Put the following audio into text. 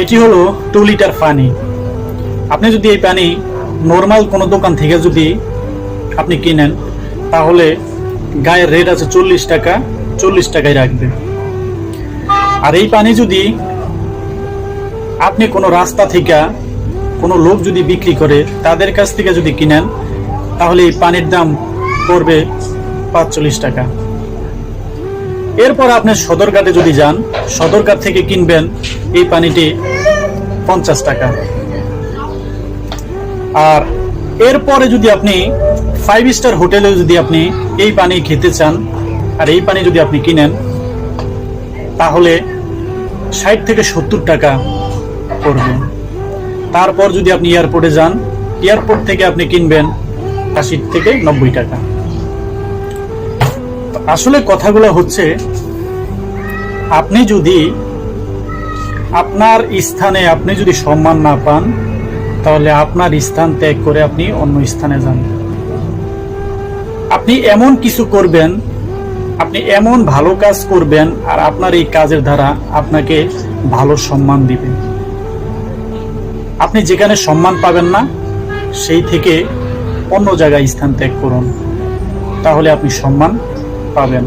এটি হলো 2 লিটার পানি। আপনি যদি এই পানি নর্মাল কোনো দোকান থেকে যদি আপনি কিনেন, তাহলে গায়ের রেট আছে 40 টাকা, 40 টাকায় রাখবে। আর এই পানি যদি আপনি কোনো রাস্তা থেকে কোনো লোক যদি বিক্রি করে তাদের কাছ থেকে যদি কিনেন, তাহলে এই পানির দাম পড়বে 45 টাকা। এরপর আপনি সদরঘাটে যদি যান, সদরঘাট থেকে কিনবেন এই পানিটি 50 টাকা। আর এরপরে যদি আপনি 5 স্টার হোটেলে যদি আপনি এই পানি খেতে চান আর এই পানি যদি আপনি কিনেন, তাহলে 60 থেকে 70 টাকা পড়বে। তারপর যদি আপনি এয়ারপোর্টে যান, এয়ারপোর্ট থেকে আপনি কিনবেন 80 থেকে 90 টাকা। আসলে কথাগুলো হচ্ছে, আপনি যদি আপনার স্থানে আপনি যদি সম্মান না পান, তাহলে আপনার স্থান ত্যাগ করে আপনি অন্য স্থানে যান। আপনি এমন কিছু করবেন, আপনি এমন ভালো কাজ করবেন, আর আপনার এই কাজের দ্বারা আপনাকে ভালো সম্মান দিবে। আপনি যেখানে সম্মান পাবেন না, সেই থেকে অন্য জায়গায় স্থান ত্যাগ করুন, তাহলে আপনি সম্মান পাবেন।